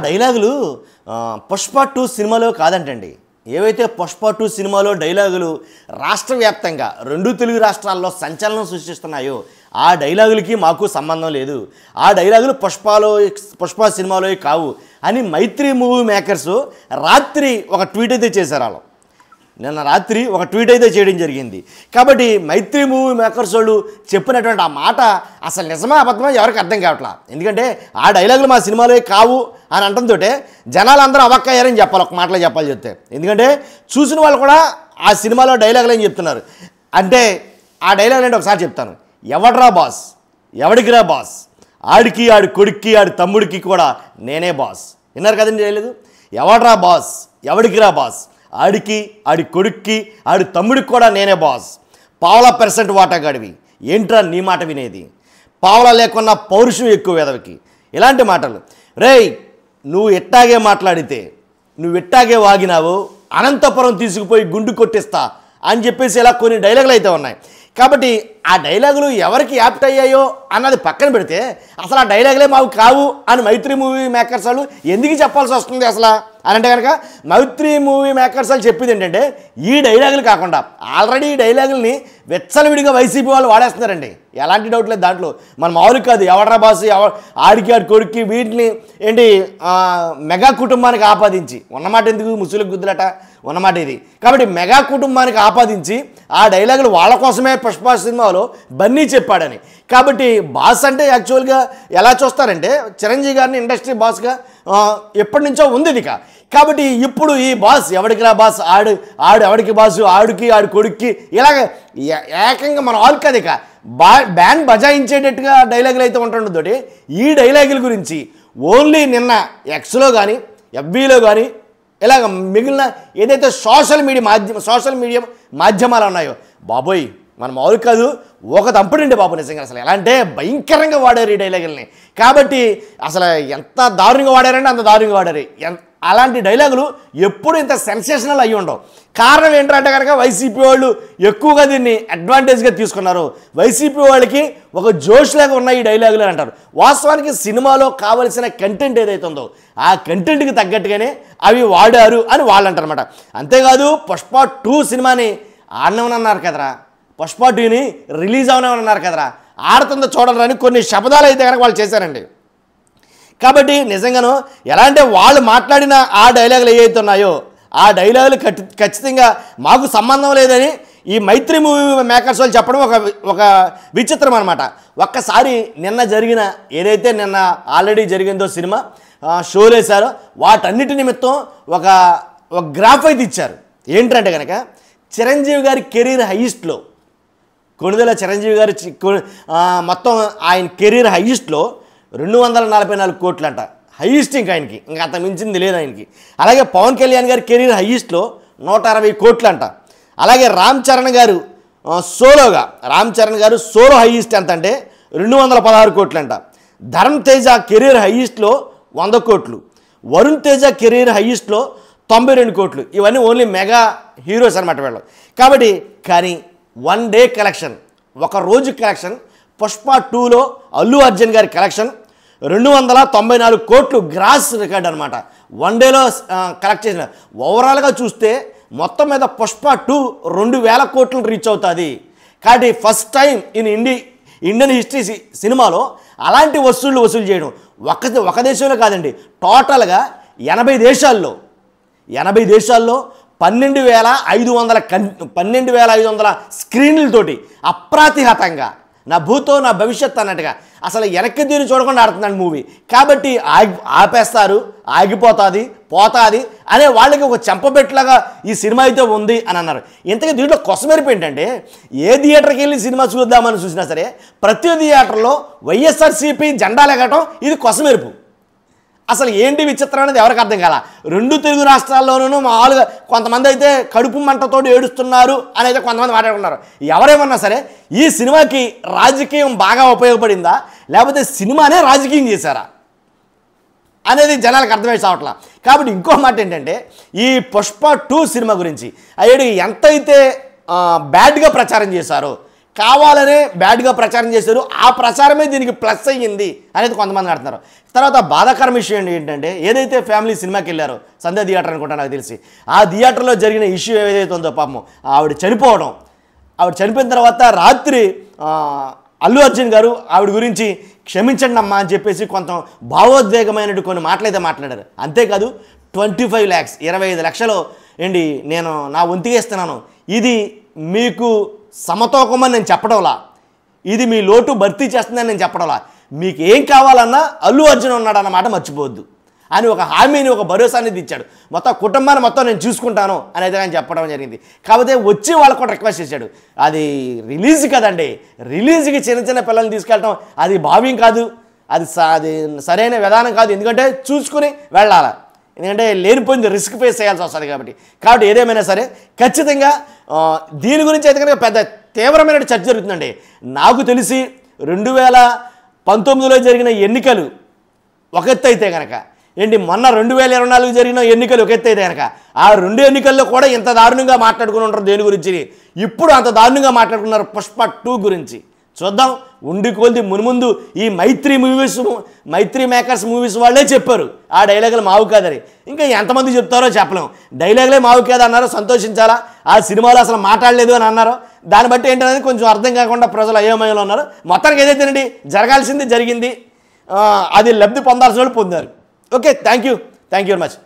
డైలాగులు పుష్ప 2 సినిమాలో కాదంటండి. ఏవైతే పుష్ప 2 సినిమాలో డైలాగులు రాష్ట్ర వ్యాప్తంగా 2 తెలుగు రాష్ట్రాల్లో సంచలనం సృష్టిస్తున్నాయో ఆ డైలాగులకి మాకు సంబంధం లేదు. ఆ డైలాగులు పుష్ప సినిమాలో కావు అని మైత్రి మూవీ మేకర్స్ రాత్రి ఒక ట్వీట్ అయితే చేశారు. వాళ్ళు నిన్న రాత్రి ఒక ట్వీట్ అయితే చేయడం జరిగింది. కాబట్టి మైత్రి మూవీ మేకర్స్ వాళ్ళు చెప్పినటువంటి ఆ మాట అసలు నిజమా అబద్ధమా ఎవరికి అర్థం కావట్లా. ఎందుకంటే ఆ డైలాగులు మా సినిమాలో కావు అని అంటంతో జనాలందరూ అవక్కయ్యారని చెప్పాలి, ఒక మాటలో చెప్పాలి చెప్తే. ఎందుకంటే చూసిన వాళ్ళు కూడా ఆ సినిమాలో డైలాగులు అని చెప్తున్నారు. అంటే ఆ డైలాగులు అంటే ఒకసారి చెప్తాను. ఎవడ్రా బాస్, ఎవడికిరా బాస్, ఆడికి ఆడి కొడుక్కి ఆడి తమ్ముడికి కూడా నేనే బాస్. విన్నారు కదండి డైలాగు. ఎవడ్రా బాస్, ఎవడికిరా బాస్, ఆడికి ఆడి కొడుక్కి ఆడి తమ్ముడికి కూడా నేనే బాస్. పావలా % వాటాగాడివి, ఏంట్రా నీ మాట వినేది, పావలా లేకున్నా పౌరుషం ఎక్కువ వేదవికి. ఇలాంటి మాటలు. రేయ్ నువ్వు ఎట్టాగే మాట్లాడితే, నువ్వు ఎట్టాగే వాగినావు అనంతపురం తీసుకుపోయి గుండు కొట్టిస్తా అని చెప్పేసి ఇలా కొన్ని డైలాగులు అయితే ఉన్నాయి. కాబట్టి ఆ డైలాగులు ఎవరికి యాప్ట్ అయ్యాయో అన్నది పక్కన పెడితే అసలు ఆ డైలాగులే మాకు కావు అని మైత్రి మూవీ మేకర్స్ వాళ్ళు ఎందుకు చెప్పాల్సి వస్తుంది అసలు అని అంటే కనుక, మైత్రి మూవీ మేకర్స్ వాళ్ళు చెప్పేది ఏంటంటే ఈ డైలాగులు కాకుండా ఆల్రెడీ ఈ డైలాగుల్ని విచ్చలవిడిగా వైసీపీ వాళ్ళు వాడేస్తున్నారండి. ఎలాంటి డౌట్ లేదు దాంట్లో. మన మామూలు కాదు, ఎవడ్రా బాసు, ఆడికి ఆడి కొడుక్కి వీటిని ఏంటి మెగా కుటుంబానికి ఆపాదించి ఉన్నమాట. ఎందుకు ముసులకు గుద్దులట ఉన్నమాట ఇది. కాబట్టి మెగా కుటుంబానికి ఆపాదించి ఆ డైలాగులు వాళ్ళ కోసమే పుష్ప సినిమాలో బన్నీ చెప్పాడని. కాబట్టి బాస్ అంటే యాక్చువల్గా ఎలా చూస్తారంటే చిరంజీవి గారిని ఇండస్ట్రీ బాస్గా ఎప్పటి నుంచో ఉంది ఇది. కాబట్టి ఇప్పుడు ఈ బాస్ ఎవడికిరా బాస్, ఆడు ఎవడికి బాసు, ఆడికి ఆడి కొడుక్కి ఇలాగ ఏకంగా మన ఆల్ కదిక బ్యాండ్ బజాయించేటట్టుగా డైలాగులు అయితే ఉంటుండతోటి ఈ డైలాగుల గురించి ఓన్లీ నిన్న ఎక్స్లో కానీ ఎఫ్బీలో కానీ ఇలాగ మిగిలిన ఏదైతే సోషల్ మీడియా మాధ్యమాలు ఉన్నాయో బాబోయ్ మన మామూలు కాదు, ఒక తంపుడండి బాబు నిజంగా. అసలు ఎలా అంటే భయంకరంగా వాడారు ఈ డైలాగుల్ని. కాబట్టి అసలు ఎంత దారుణంగా వాడారంటే అంత దారుణంగా వాడారు. అలాంటి డైలాగులు ఎప్పుడు ఇంత సెన్సేషనల్ అయ్యి ఉండవు. కారణం ఏంటంటే కనుక వైసీపీ వాళ్ళు ఎక్కువగా దీన్ని అడ్వాంటేజ్గా తీసుకున్నారు. వైసీపీ వాళ్ళకి ఒక జోష్ లాగా ఉన్నాయి ఈ డైలాగులు అని అంటారు. వాస్తవానికి సినిమాలో కావలసిన కంటెంట్ ఏదైతే ఉందో ఆ కంటెంట్కి తగ్గట్టుగానే అవి వాడారు అని వాళ్ళు అంటారన్నమాట. అంతేకాదు పుష్ప 2 సినిమాని ఆడనవనన్నారు కదరా, పుష్ప 2ని రిలీజ్ అవనవన్నారు కదరా, ఆడుతుందో చూడరని కొన్ని శబ్దాలు అయితే కనుక వాళ్ళు చేశారండి. కాబట్టి నిజంగాను ఎలా అంటే వాళ్ళు మాట్లాడిన ఆ డైలాగులు ఏవైతే ఉన్నాయో ఆ డైలాగులు ఖచ్చితంగా మాకు సంబంధం లేదని ఈ మైత్రి మూవీ మేకర్స్ వాళ్ళు చెప్పడం ఒక విచిత్రం అనమాట. ఒక్కసారి నిన్న జరిగిన ఏదైతే నిన్న ఆల్రెడీ జరిగిందో సినిమా షోలు వేశారో వాటన్నిటి నిమిత్తం ఒక గ్రాఫ్ అయితే ఇచ్చారు. ఏంటంటే కనుక చిరంజీవి గారి కెరీర్ హైయెస్ట్లో, కొణిదెల చిరంజీవి గారి మొత్తం ఆయన కెరీర్ హైయెస్ట్లో 244 కోట్లు అంట. హైయెస్ట్ ఇంకా ఆయనకి, ఇంకా అంత మించింది లేదు ఆయనకి. అలాగే పవన్ కళ్యాణ్ గారి కెరీర్ హైయెస్ట్లో 160 కోట్లు అంట. అలాగే రామ్ చరణ్ గారు సోలో హైయెస్ట్ ఎంత అంటే 216 కోట్లు అంట. ధరమ్ తేజ కెరీర్ హైయెస్ట్లో 100 కోట్లు, వరుణ్ తేజ కెరీర్ హైయెస్ట్లో 92 కోట్లు. ఇవన్నీ ఓన్లీ మెగా హీరోస్ అనమాట వీళ్ళు. కాబట్టి కానీ వన్ డే కలెక్షన్, ఒక రోజు కలెక్షన్ పుష్ప 2లో అల్లు అర్జున్ గారి కలెక్షన్ 294 కోట్లు గ్రాస్ రికార్డ్ అనమాట. వన్ డేలో కలెక్ట్ చేసిన. ఓవరాల్గా చూస్తే మొత్తం మీద పుష్ప 2 2000 కోట్లు రీచ్ అవుతుంది. కాబట్టి ఫస్ట్ టైం ఇండియన్ హిస్టరీ సినిమాలో అలాంటి వసూలు చేయడం ఒక దేశంలో కాదండి, టోటల్గా 80 దేశాల్లో 12,500 స్క్రీన్లతోటి అప్రాతిహతంగా నా భూతో నా భవిష్యత్ అన్నట్టుగా అసలు వెనక్కి తిరిగి చూడకుండా ఆడుతున్నాడు మూవీ. కాబట్టి ఆపేస్తారు, ఆగిపోతుంది, పోతుంది అనే వాళ్ళకి ఒక చెంపబెట్టులాగా ఈ సినిమా అయితే ఉంది అని అన్నారు. ఇంతకీ దీంట్లో కొసమెరుపు ఏంటంటే ఏ థియేటర్కి వెళ్ళి సినిమా చూద్దామని చూసినా సరే ప్రతి థియేటర్లో వైఎస్ఆర్సీపీ జెండాలు ఎగటం ఇది కొసమెరుపు. అసలు ఏంటి విచిత్రం అనేది ఎవరికి అర్థం కాల. 2 తెలుగు రాష్ట్రాల్లోనూ మామూలుగా కొంతమంది అయితే కడుపు మంటతో ఏడుస్తున్నారు అని అయితే కొంతమంది మాట్లాడుకున్నారు. ఎవరేమన్నా సరే ఈ సినిమాకి రాజకీయం బాగా ఉపయోగపడిందా లేకపోతే సినిమానే రాజకీయం చేశారా అనేది జనాలకు అర్థమై చావట్లా. కాబట్టి ఇంకో మాట ఏంటంటే ఈ పుష్ప 2 సినిమా గురించి అయ్యేది ఎంతైతే బ్యాడ్గా ప్రచారం చేశారో కావాలనే బ్యాడ్గా ప్రచారం చేశారు, ఆ ప్రచారమే దీనికి ప్లస్ అయ్యింది అనేది కొంతమంది అంటున్నారు. తర్వాత బాధాకరం విషయం ఏంటంటే, ఏదైతే ఫ్యామిలీ సినిమాకి వెళ్ళారో సంధ్య థియేటర్ అనుకుంటా నాకు తెలిసి, ఆ థియేటర్లో జరిగిన ఇష్యూ ఏదైతే ఉందో పాపం ఆవిడ చనిపోయిన తర్వాత రాత్రి అల్లు అర్జున్ గారు ఆవిడ గురించి క్షమించండి అమ్మా అని చెప్పేసి కొంత భావోద్వేగమైనటువంటి కొన్ని మాటలైతే మాట్లాడారు. అంతేకాదు 25 lakhs 25 లక్షలు ఏంటి నేను నా వంతుగా ఇస్తున్నాను, ఇది మీకు సమతూకమని నేను చెప్పడంలా, ఇది మీ లోటు భర్తీ చేస్తుందని నేను చెప్పడంలా, మీకు ఏం కావాలన్నా అల్లు అర్జున్ ఉన్నాడు అన్నమాట మర్చిపోవద్దు అని ఒక హామీని, ఒక భరోసాని ఇచ్చాడు. మొత్తం కుటుంబాన్ని మొత్తం నేను చూసుకుంటాను అనేది ఆయన చెప్పడం జరిగింది. కాకపోతే వచ్చి వాళ్ళకు కూడా రిక్వెస్ట్ చేశాడు, అది రిలీజ్ కదండి, రిలీజ్కి చిన్న పిల్లల్ని తీసుకెళ్ళటం అది భావ్యం కాదు, అది సరైన విధానం కాదు, ఎందుకంటే చూసుకుని వెళ్ళాలి, ఎందుకంటే లేనిపోయింది రిస్క్ ఫేస్ చేయాల్సి వస్తుంది. కాబట్టి ఏదేమైనా సరే ఖచ్చితంగా దీని గురించి అయితే కనుక పెద్ద తీవ్రమైన చర్చ జరుగుతుందండి. నాకు తెలిసి 2019లో జరిగిన ఎన్నికలు ఒక ఎత్తు అయితే కనుక ఏంటి, మొన్న 2024 జరిగిన ఎన్నికలు ఒక ఎత్తు అయితే కనుక ఆ 2 ఎన్నికల్లో కూడా ఇంత దారుణంగా మాట్లాడుకుని ఉంటారు దేని గురించి, ఇప్పుడు అంత దారుణంగా మాట్లాడుకున్నారు పుష్ప 2 గురించి. చూద్దాం ఉండి కొలిది మున్ముందు ఈ మైత్రి మేకర్స్ మూవీస్ వాళ్ళే చెప్పారు ఆ డైలాగులు మావు కాదని, ఇంకా ఎంతమంది చెప్తారో చెప్పలేం. డైలాగులే మావు కాదు అన్నారో సంతోషించాలా, ఆ సినిమాలో అసలు మాట్లాడలేదు అని అన్నారో, దాన్ని బట్టి ఏంటనేది కొంచెం అర్థం కాకుండా ప్రజలు అయోమయంలో ఉన్నారు. మొత్తానికి ఏదైతేనండి జరగాల్సింది జరిగింది, అది లబ్ధి పొందాల్సిన వాళ్ళు పొందారు. Okay, thank you very much.